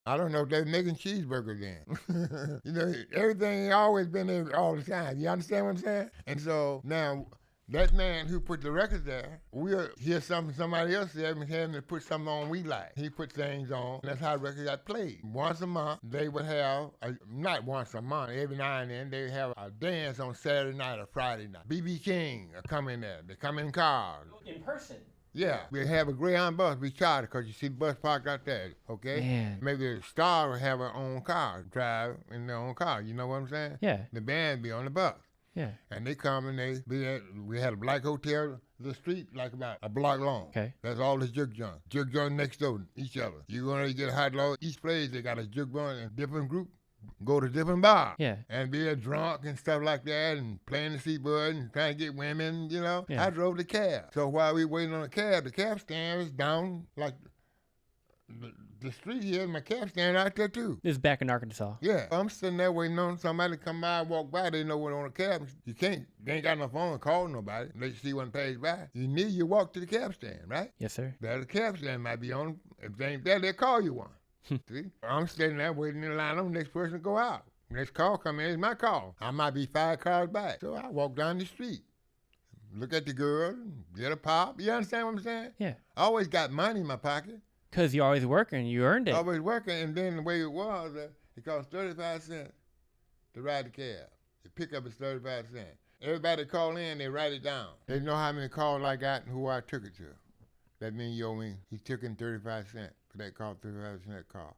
I don't know if they're making cheeseburgers then. You know, everything ain't always been there all the time. You understand what I'm saying? And so now that man who put the records there, we'll hear something somebody else said and have him to put something on we like. He put things on, and that's how records got played. Once a month, they would have, not once a month, every now and then, they would have a dance on Saturday night or Friday night. B.B. King come in there. They come in cars. In person? Yeah, we have a Greyhound bus. We charter because you see the bus parked out there, okay? Man. Maybe the star will have her own car, drive in their own car. You know what I'm saying? Yeah. The band be on the bus. Yeah. And they come and they be at, we had a black hotel, the street like about a block long. Okay. That's all the juke joint. Juke joint next door to each other. You gonna get a hot dog, each place they got a juke joint in different group. Go to different bars. Yeah. And be a drunk and stuff like that and playing the seatbird and trying to get women, you know. Yeah. I drove the cab. So while we waiting on the cab stand was down like the street here, my cab stand out there too. This is back in Arkansas. Yeah. I'm sitting there waiting on somebody to come by and walk by. They know what on the cab. You can't, they ain't got no phone to call nobody. They see one page by. You need you walk to the cab stand, right? Yes, sir. There the cab stand might be on. If they ain't there, they'll call you one. See? I'm sitting there waiting in line on the next person to go out. Next call come in, it's my call. I might be 5 cars back. So I walk down the street, look at the girl, get a pop. You understand what I'm saying? Yeah. I always got money in my pocket. Because you're always working. You earned it. Always working, and then the way it was, it cost 35 cents to ride the cab. The pickup is 35 cents. Everybody call in, they write it down. They know how many calls I got and who I took it to. That means you owe me, he took in 35 cents for that call, 35 cent call.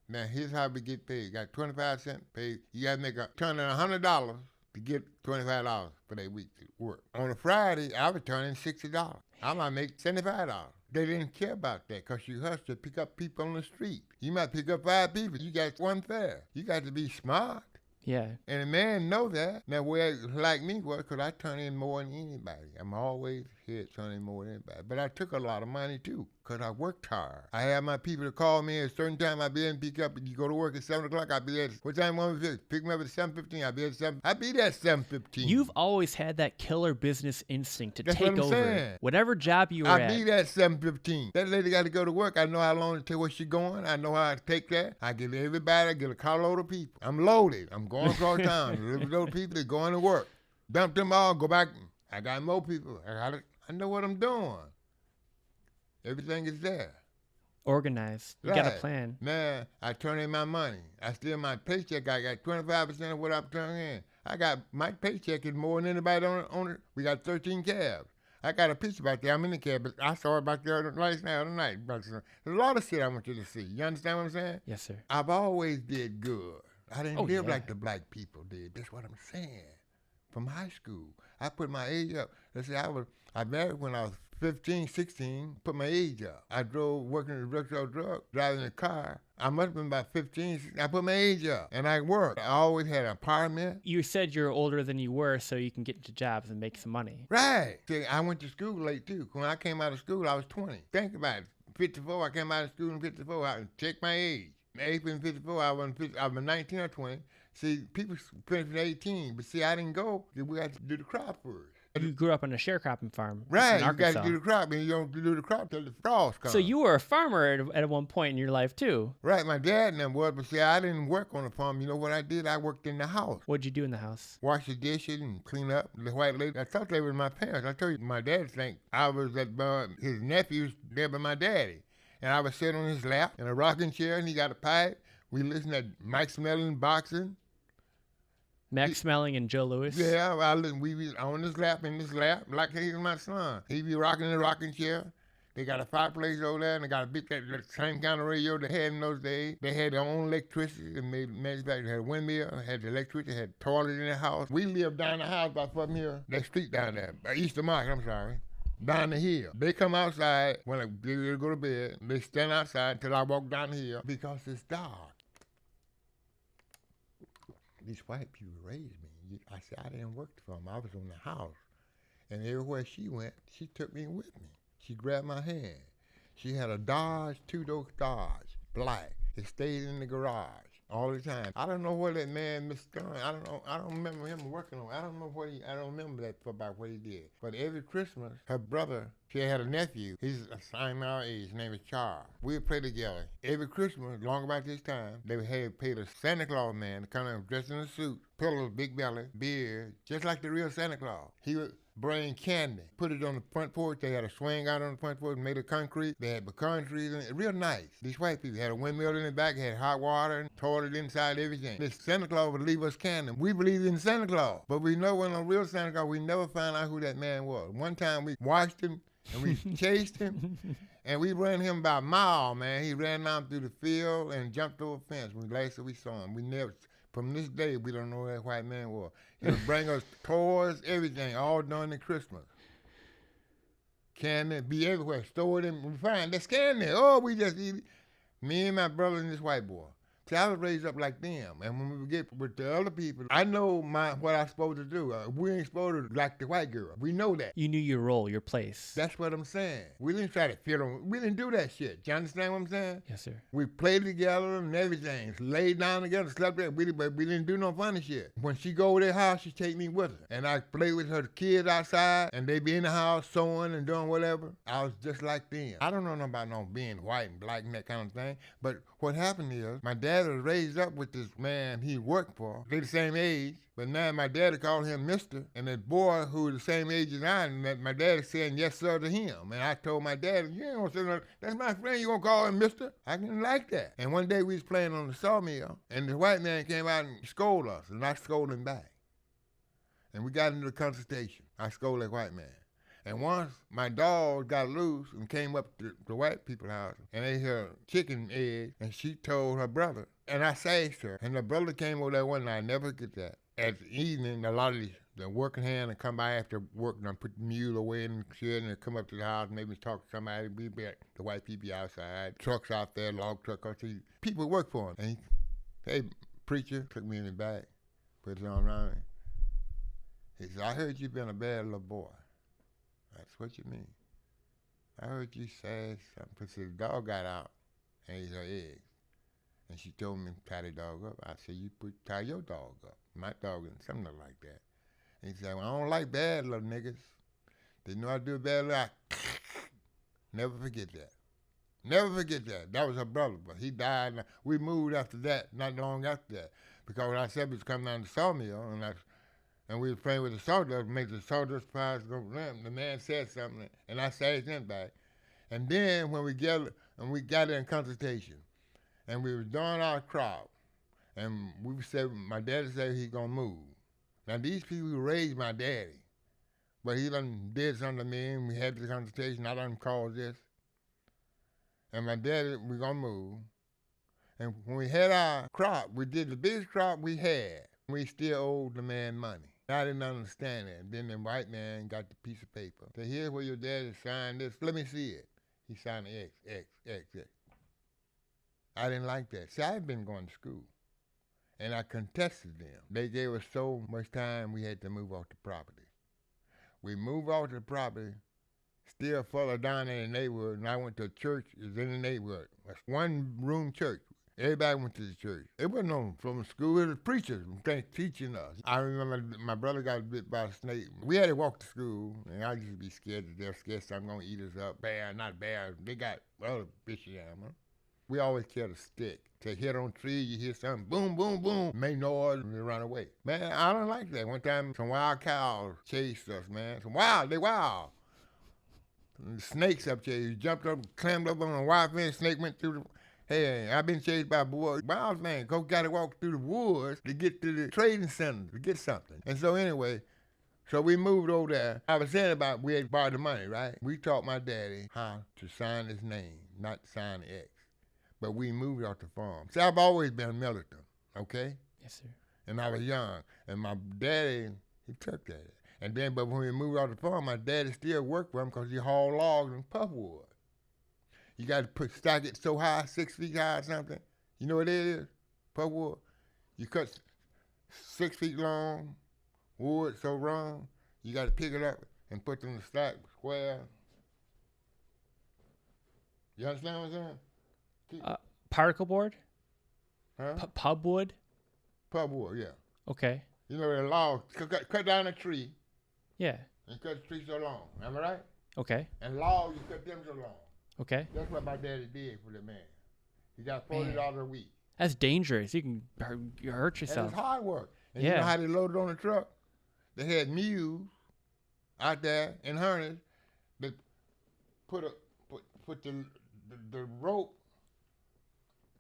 Now, here's how we get paid. Got 25 cents paid. You got to make a turn in $100 to get $25 for that week to work. On a Friday, I was turning $60. I might make $75. They didn't care about that because you hustle to pick up people on the street. You might pick up 5 people. You got one fare. You got to be smart. Yeah. And a man know that. Now, where like me was, because I turn in more than anybody. I'm always here turning more than anybody. But I took a lot of money, too, because I worked hard. I had my people to call me at a certain time. I'd be in pick up. You go to work at 7 o'clock. I'd be there. What time you want me to pick me up at 7:15? I'd be at 7. I'd be there at 7:15. You've always had that killer business instinct to That's take what I'm over saying. whatever job you were I'd at. be there at 7:15. That lady got to go to work. I know how long it take where she going. I know how to take that. I get everybody. I get a carload of people. I'm loaded. I'm going across town. Those people that going to work. Dump them all. Go back. I got more people. I know what I'm doing. Everything is there. Organized. You got a plan. Man, I turn in my money. I steal my paycheck. I got 25% of what I'm turning in. I got my paycheck is more than anybody on it. We got 13 cabs. I got a picture back there. I'm in the cab, but I saw it back there last night or night. There's a lot of shit I want you to see. You understand what I'm saying? Yes, sir. I've always did good. I didn't live yeah. like the black people did. That's what I'm saying. From high school, I put my age up. Let's say I married when I was 15, 16, put my age up. I drove working in the drugstore driving a car. I must have been about 15, 16. I put my age up, and I worked. I always had an apartment. You said you're older than you were so you can get into jobs and make some money. Right. See, I went to school late, too. When I came out of school, I was 20. Think about it. 54, I came out of school in 54. I check my age. April in 54, I was 19 or 20. See, people finished at 18, but see, I didn't go because we had to do the crop first. You grew up on a sharecropping farm Right, in you Arkansas. got to do the crop, and you don't do the crop till the frost comes. So you were a farmer at one point in your life, too. Right, my dad and them was, but see, I didn't work on the farm. You know what I did? I worked in the house. What'd you do in the house? Wash the dishes and clean up. The white lady, I thought they were my parents. I told you, my dad think I was his nephews there by my daddy. And I was sitting on his lap in a rocking chair, and he got a pipe. We listened to Mike Smelling boxing. Max Smelling and Joe Louis? Yeah, we was on his lap, like he's my son. He be rocking the rocking chair. They got a fireplace over there, and they got a big, that same kind of radio they had in those days. They had their own electricity. They had a windmill, had the electricity, had toilet in the house. We lived down the house by from here, that street down there, by Easter Market, I'm sorry. Down the hill. They come outside when they go to bed. They stand outside until I walk down the hill because it's dark. These white people raised me. I said I didn't work for them. I was on the house. And everywhere she went, she took me with me. She grabbed my hand. She had a Dodge, 2-door Dodge, black. It stayed in the garage. all the time. I don't know what that man, Mr. Gunn, I don't remember him working on. I don't remember that about what he did. But every Christmas, her brother, she had a nephew. He's the same our age. His name is Charles. We would play together. Every Christmas, long about this time, they would have paid a Santa Claus man to come in dressed in a suit, pillows, big belly, beard, just like the real Santa Claus. He would bring candy, put it on the front porch. They had a swing out on the front porch made of concrete. They had pecan trees in it, real nice. These white people had a windmill in the back, had hot water, and toilet inside, everything. This Santa Claus would leave us candy. We believed in Santa Claus, but we know when on real Santa Claus, we never found out who that man was. One time we watched him, and we chased him, and we ran him about a mile, man. He ran down through the field and jumped over a fence. Last time we saw him, we never, from this day, we don't know who that white man was. He would bring us toys, everything, all during the Christmas. Candy, be everywhere, stored in, we find that's candy. Oh, we just eat it. Me and my brother and this white boy. See, I was raised up like them, and when we get with the other people, I know what I'm supposed to do. We ain't supposed to like the white girl. We know that. You knew your role, your place. That's what I'm saying. We didn't try to fit on. We didn't do that shit. You understand what I'm saying? Yes, sir. We played together and everything. Laid down together, slept together. But we didn't do no funny shit. When she go to their house, she take me with her. And I play with her kids outside, and they be in the house sewing and doing whatever. I was just like them. I don't know nothing about no being white and black and that kind of thing. But what happened is, my dad was raised up with this man he worked for. They the same age. But now my daddy called him Mister, and that boy who was the same age as I, and my daddy saying yes sir to him. And I told my daddy, you ain't gonna say nothing. That's my friend, you gonna call him Mister? I didn't like that. And one day we was playing on the sawmill, and the white man came out and scolded us, and I scolded him back. And we got into a consultation. I scolded that white man. And once my dog got loose and came up to the white people's house and ate her chicken egg, and she told her brother, and I saved her. And the brother came over there one night, I never forget that. At the evening, a lot of the working hand would come by after work and put the mule away in the shed and come up to the house and maybe talk to somebody. We'd be at the white people outside, trucks out there, log truck. See, people work for him. And he, hey, preacher, took me in the back, put his arm around me. He said, I heard you been a bad little boy. That's what you mean. I heard you say something. Because the dog got out and ate her eggs. And she told me to tie the dog up. I said, you tie your dog up. My dog and something like that. And he said, well, I don't like bad little niggas. They know I do bad little. Never forget that. Never forget that. That was her brother, but he died. We moved after that, not long after that. Because when I said we was coming down to the sawmill, and we was playing with the sawdust, make the sawdust pies go ram. The man said something, and I saved him back. And then when we got in consultation, and we was doing our crop, and we said, my daddy said he gonna move. Now these people raised my daddy, but he done did something to me, and we had the consultation. I done caused this, and my daddy, we gonna move. And when we had our crop, we did the biggest crop we had. We still owed the man money. I didn't understand that. Then the white man got the piece of paper. Said, here's where your daddy signed this. Let me see it. He signed the X. I didn't like that. See, I had been going to school, and I contested them. They gave us so much time we had to move off the property. We moved off the property, still further down in the neighborhood, and I went to a church. It was in the neighborhood. It was one-room church. Everybody went to the church. It wasn't no from school. It was preachers teaching us. I remember my brother got bit by a snake. We had to walk to school, and I used to be scared to death, scared something going to eat us up. Bear, not bear. They got other fishy animals. We always carried a stick. To hit on trees, you hear something, boom, boom, boom, make noise, and they run away. Man, I don't like that. One time, some wild cows chased us, man. They wild. And the snakes up there, you jumped up, clammed up on a wire fence, snake went through the... Hey, I've been chased by a boy. Wild man, gotta walk through the woods to get to the trading center to get something. And so anyway, so we moved over there. I was saying about we had borrowed the money, right? We taught my daddy how to sign his name, not sign the X. But we moved off the farm. See, I've always been a militant, okay? Yes, sir. And I was young. And my daddy, he took that. And then, but when we moved off the farm, my daddy still worked for him because he hauled logs and puffwood. You got to stack it so high, 6 feet high or something. You know what it is? Puffwood. You cut 6 feet long, wood so long, you got to pick it up and put it in the stack square. You understand what I'm saying? Particle board? Huh? Pubwood? Pulpwood, yeah. Okay. You know, the log, cut down a tree Yeah. and cut the tree so long. Am I right? Okay. And logs, you cut them so long. Okay. That's what my daddy did for the man. He got $40 a week. That's dangerous. You can hurt And yourself. it's hard work. And Yeah. you know how they loaded on the truck? They had mules out there in harness that put the rope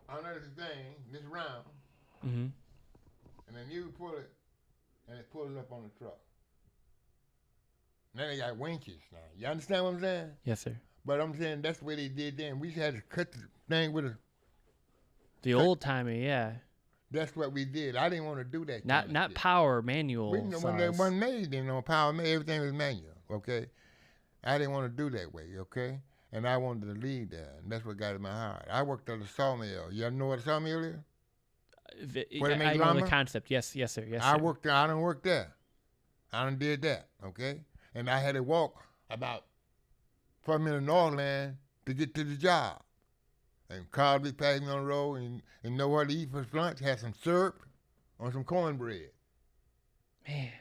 under the thing, this round, Mm-hmm. and then you pull it, and it pulls up on the truck. Now they got winches now. You understand what I'm saying? Yes, sir. But I'm saying that's the way they did then. We had to cut the thing with a. The old timey, yeah. That's what we did. I didn't want to do that. Not shit. power manual. We, when they size. wasn't made, power made, everything was manual. Okay, I didn't want to do that way. Okay, and I wanted to lead there, and that's what got in my heart. I worked at a sawmill. You know what a sawmill is? Where they make I know the lumber? concept. Yes, sir. Yes, sir. I worked there. I done worked there. I done did that. Okay, and I had to walk about from in the Northland to get to the job. And cars be passing on the road and know what to eat for lunch. Had some syrup or some cornbread. Man.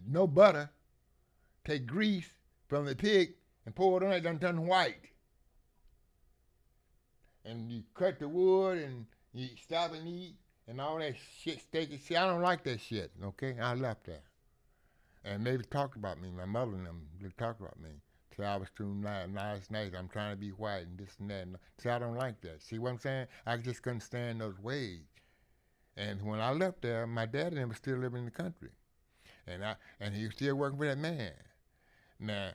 No butter. Take grease from the pig and pour it on it, done turn white. And you cut the wood and you stop and eat and all that shit, steak and shit. I don't like that shit, okay? I left that. And they talked about me, my mother and them, they talked about me. Say I was too nice, I'm trying to be white and this and that. See, I don't like that. See what I'm saying? I just couldn't stand those ways. And when I left there, my dad and them was still living in the country. And he was still working for that man. Now,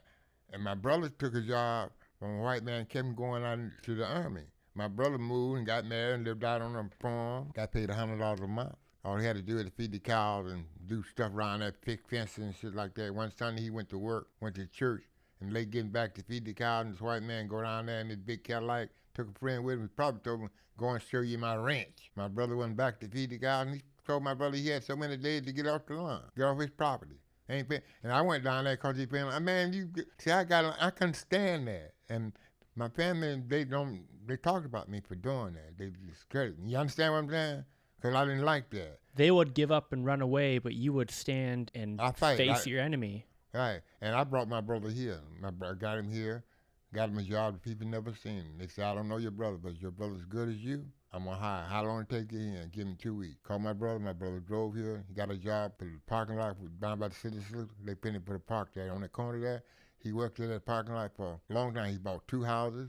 and my brother took a job from a white man, kept him going out to the army. My brother moved and got married and lived out on a farm, got paid $100 a month. All he had to do was feed the cows and do stuff around there, fix fences and shit like that. One Sunday he went to work, went to church, and late getting back to feed the cows, and this white man go down there in this big Cadillac, took a friend with him, probably told him, go and show you my ranch. My brother went back to feed the cows, and he told my brother he had so many days to get off the lawn, get off his property. Ain't pay. And I went down there because he paying, man, I couldn't stand that. And my family, they talked about me for doing that. They discredited me. You understand what I'm saying? Because I didn't like that. They would give up and run away, but you would stand and face your enemy. Right, and I brought my brother here. I got him here, got him a job that people never seen him. They said, I don't know your brother, but your brother's good as you. I'm gonna hire. How long it take to get here? Give him 2 weeks. Called my brother drove here. He got a job for the parking lot down by the city saloon. They paid him for the park there on the corner there. He worked in that parking lot for a long time. He bought 2 houses.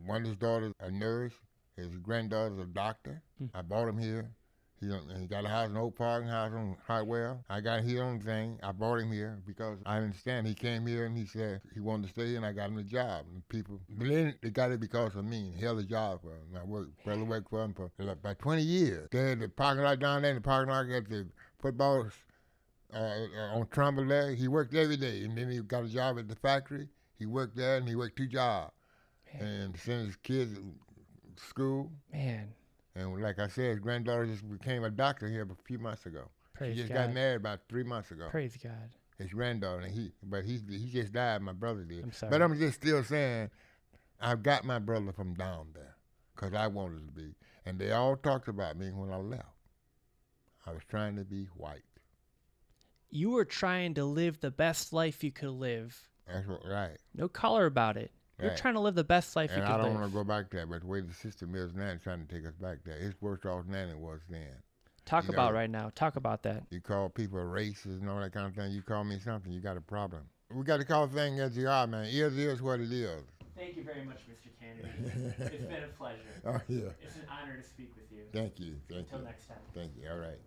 One of his daughters a nurse. His granddaughter's a doctor. I bought him here. He got a house, an old parking house on Hartwell. I got his own thing. I brought him here because I understand. He came here and he said he wanted to stay here, and I got him a job. And people, but then they got it because of me. He held a job for him. Brother worked for him for about 20 years. They had the parking lot down there, and the parking lot got the footballs on Trumbull there. He worked every day, and then he got a job at the factory. He worked there, and he worked 2 jobs. Man. And sent his kids to school. Man. And like I said, his granddaughter just became a doctor here a few months ago. Praise she just God. got married about 3 months ago. Praise God. His granddaughter, he just died. My brother did. I'm sorry. But I'm just still saying, I got my brother from down there, because I wanted to be. And they all talked about me when I left. I was trying to be white. You were trying to live the best life you could live. That's right. No color about it. You're trying to live the best life you could live. And I don't want to go back there, but the way the system is now, it's trying to take us back there. It's worse off now than it was then. Talk about right now. Talk about that. You call people racist and all that kind of thing. You call me something, you got a problem. We got to call things as they are, man. It is what it is. Thank you very much, Mr. Canady. It's been a pleasure. Oh, yeah. It's an honor to speak with you. Thank you. Until next time. Thank you. All right.